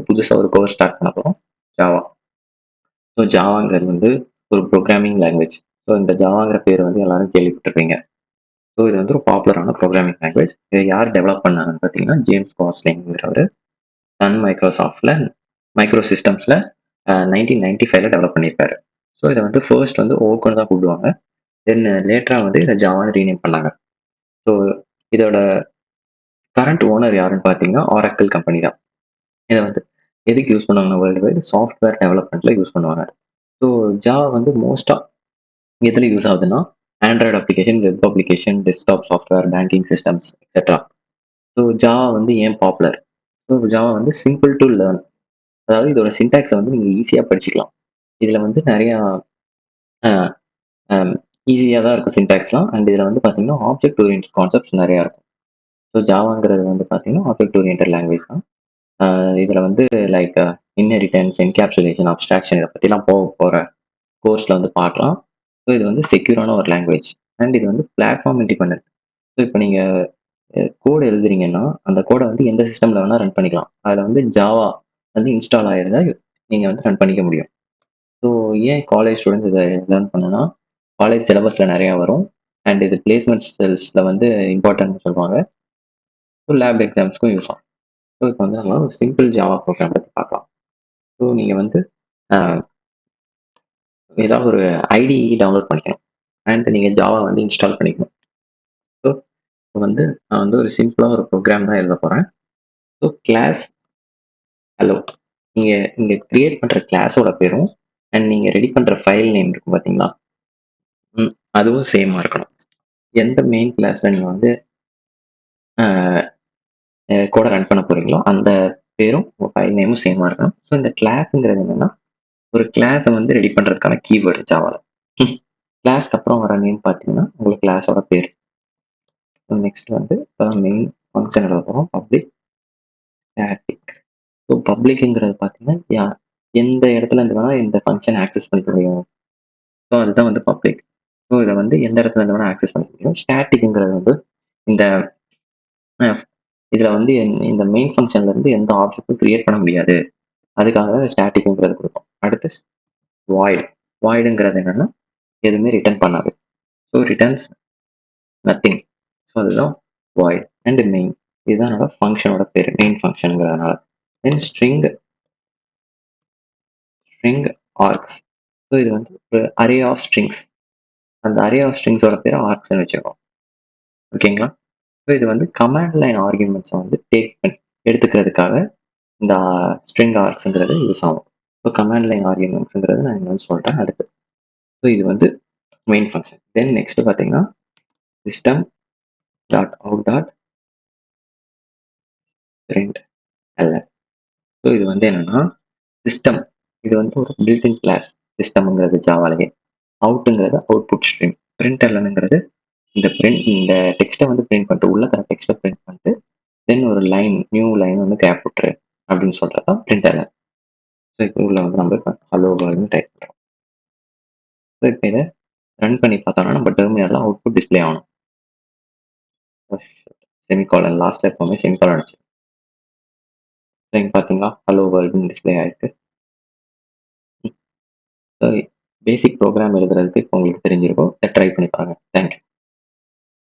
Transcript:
புதுசா ஒரு course start பண்ண போறோம். ஜாவா. ஸோ ஜாவாங்கிறது வந்து ஒரு ப்ரோக்ராமிங் லாங்குவேஜ். ஸோ இந்த ஜாவாங்கிற பேர் வந்து எல்லாரும் கேள்விப்பட்டிருப்பீங்க. ஸோ இது வந்து ஒரு பாப்புலரான ப்ரோக்ராமிங் லாங்குவேஜ். இதை யார் டெவலப் பண்ணாங்கன்னு பார்த்தீங்கன்னா, ஜேம்ஸ் காஸ்லிங்கிறவர் சன் மைக்ரோசாஃப்ட்ல மைக்ரோ சிஸ்டம்ஸ்ல 1995ல டெவலப் பண்ணியிருக்காரு. ஸோ இதை வந்து ஃபர்ஸ்ட் வந்து ஓக்குன்னு தான் கூப்பிடுவாங்க. தென் லேட்டரா வந்து இதை ஜாவான்னு ரீநேம் பண்ணாங்க. ஸோ இதோட கரண்ட் ஓனர் யாருன்னு பார்த்தீங்கன்னா, ஆரக்கிள் கம்பெனி தான். இதை வந்து எதுக்கு யூஸ் பண்ணுவாங்கன்னா, வேர்ல்டு வைடு சாஃப்ட்வேர் டெவலப்மெண்ட்ல யூஸ் பண்ணுவாங்க. ஸோ ஜாவா வந்து மோஸ்டா எதுல யூஸ் ஆகுதுன்னா, Android application, web application, desktop software, banking systems etcetera. So Java வந்து ஏன் பாப்புலர்? ஸோ ஜாவா வந்து சிம்பிள் டு லேர்ன். அதாவது இதோட சின்டாக்ஸை வந்து நீங்கள் ஈஸியாக படிச்சுக்கலாம். இதில் வந்து நிறையா ஈஸியாக தான் இருக்கும் சின்டாக்ஸ்லாம். அண்ட் இதில் வந்து பார்த்தீங்கன்னா ஆப்ஜெக்ட் ஓரியன்ட் கான்செப்ட்ஸ் நிறையா இருக்கும். ஸோ ஜாவாங்கிறது வந்து பார்த்தீங்கன்னா ஆப்ஜெக்ட் ஓரியன்ட் லாங்குவேஜ் தான். இதில் வந்து லைக் இன்ஹெரிட்டன்ஸ், என்கேப்சுலேஷன், அப்ஸ்ட்ராக்ஷன் இதை பற்றிலாம் போக போகிற கோர்ஸில் வந்து பார்க்கலாம். ஸோ இது வந்து செக்யூரான ஒரு லாங்குவேஜ். அண்ட் இது வந்து பிளாட்ஃபார்ம் இண்டிபெண்டன்ட். ஸோ இப்போ நீங்கள் கோடு எழுதுறீங்கன்னா அந்த கோடை வந்து எந்த சிஸ்டமில் வேணால் ரன் பண்ணிக்கலாம். அதில் வந்து ஜாவா வந்து இன்ஸ்டால் ஆகிருந்தா நீங்கள் வந்து ரன் பண்ணிக்க முடியும். ஸோ ஏன் காலேஜ் ஸ்டூடெண்ட்ஸ் இதை லேர்ன் பண்ணுன்னா, காலேஜ் சிலபஸில் நிறையா வரும். அண்ட் இது பிளேஸ்மெண்ட் செல்ஸில் வந்து இம்பார்ட்டன்ட் சொல்லுவாங்க. ஸோ லேப் எக்ஸாம்ஸ்க்கும் யூஸ் ஆகும். ஸோ இப்போ வந்து நம்ம ஒரு சிம்பிள் ஜாவா ப்ரோக்ராம் பற்றி பார்க்கலாம். ஸோ நீங்கள் வந்து ஏதாவது ஒரு ஐடிஇ டவுன்லோட் பண்ணிக்கணும். அண்ட் நீங்கள் ஜாவா வந்து இன்ஸ்டால் பண்ணிக்கணும். ஸோ இப்போ வந்து நான் வந்து ஒரு சிம்பிளாக ஒரு ப்ரோக்ராம் தான் எழுத போகிறேன். ஸோ கிளாஸ் ஹலோ, நீங்கள் இங்கே கிரியேட் பண்ணுற கிளாஸோட பேரும் அண்ட் நீங்கள் ரெடி பண்ணுற ஃபைல் நேம் இருக்கும் பார்த்தீங்களா, அதுவும் சேமாக இருக்கணும். எந்த மெயின் கிளாஸில் நீங்கள் வந்து கோட ரன் பண்ண போகிறீங்களோ அந்த பேரும் உங்கள் ஃபைல் நேமும் சேமாக இருக்கணும். ஸோ இந்த கிளாஸுங்கிறது என்னென்னா, ஒரு கிளாஸை வந்து ரெடி பண்ணுறதுக்கான கீவேர்டு ஜாவாவில். கிளாஸ்க்கு அப்புறம் வர நேம் பார்த்தீங்கன்னா உங்களுக்கு கிளாஸோட பேர். நெக்ஸ்ட் வந்து மெயின் ஃபங்க்ஷன் எழுத போகிறோம், பப்ளிக் ஸ்டாட்டிக். ஸோ பப்ளிக்ங்கிறது பார்த்தீங்கன்னா எந்த இடத்துல இருந்து வேணால் இந்த ஃபங்க்ஷன் ஆக்சஸ் பண்ணிக்க முடியும். ஸோ அதுதான் வந்து பப்ளிக். ஸோ இதை வந்து எந்த இடத்துல இருந்து வேணால் ஆக்சஸ் பண்ணிக்க முடியும். ஸ்டாட்டிக்ங்கிறது வந்து இந்த இதில் வந்து இந்த மெயின் ஃபங்க்ஷன்ல இருந்து எந்த ஆப்ஜெக்டும் கிரியேட் பண்ண முடியாது. அதுக்காக ஸ்டாட்டிக்ங்கிறது கொடுக்கும். அடுத்து வாய்டு. வாய்டுங்கிறது என்னன்னா எதுவுமே ரிட்டர்ன் பண்ணாது. So returns nothing. ஸோ அதுதான் வாய்ட். அண்ட் மெயின் இதுதான் என்னோட ஃபங்க்ஷனோட பேர், மெயின் ஃபங்க்ஷனுங்கிறதுனால. தென் ஸ்ட்ரிங் ஆர்க்ஸ். ஸோ இது வந்து ஒரு அரே ஆஃப் ஸ்ட்ரிங்ஸ். அந்த அரே ஆஃப் ஸ்ட்ரிங்ஸோட பேர் ஆர்க்ஸ்ன்னு வச்சுக்கோம். ஓகேங்களா? ஸோ இது வந்து கமாண்ட் லைன் ஆர்குமெண்ட்ஸை வந்து எடுத்துக்கிறதுக்காக இந்த ஸ்ட்ரிங் ஆர்க்ஸ்ங்கிறது யூஸ் ஆகும். ஸோ கமாண்ட் லைன் ஆர்குமெண்ட்ஸுங்கிறது நான் இங்கே வந்து சொல்கிறேன் அடுத்து. ஸோ இது வந்து மெயின் ஃபங்க்ஷன். தென் நெக்ஸ்ட் பார்த்தீங்கன்னா system dot out dot print ln. So இது வந்து என்னன்னா சிஸ்டம், இது வந்து ஒரு பில்டின் கிளாஸ். சிஸ்டம்ங்கிறது ஜாவாலேயே. அவுட்டுங்கிறது அவுட்புட் ஸ்ட்ரீம். பிரிண்ட் எல்என்ங்கிறது இந்த டெக்ஸ்ட்டை வந்து பிரிண்ட் பண்ணிட்டு உள்ள தர டெக்ஸ்ட்டை பிரிண்ட் பண்ணிட்டு தென் ஒரு லைன், நியூ லைன் வந்து கேப் விட்டுரு அப்படின்னு சொல்றதா பிரிண்ட் எல்என். ஸோ இப்போ உள்ள வந்து நம்ம இப்போ ஹலோ வேர்ல்டுன்னு டைப் பண்ணுறோம். ஸோ இப்போ இதை ரன் பண்ணி பார்த்தோம்னா நம்ம டெர்மினலில் அவுட்புட் டிஸ்பிளே ஆகணும். செமிகாலன் லாஸ்ட்ல எப்பவுமே செமிகாலன் வச்சு. இங்கே பார்த்தீங்களா ஹலோ வேர்ல்டுன்னு டிஸ்பிளே ஆயிருக்கு. பேசிக் ப்ரோக்ராம் எழுதுறதுக்கு இப்போ உங்களுக்கு தெரிஞ்சிருக்கும். ட்ரை பண்ணி பாருங்க. தேங்க்யூ.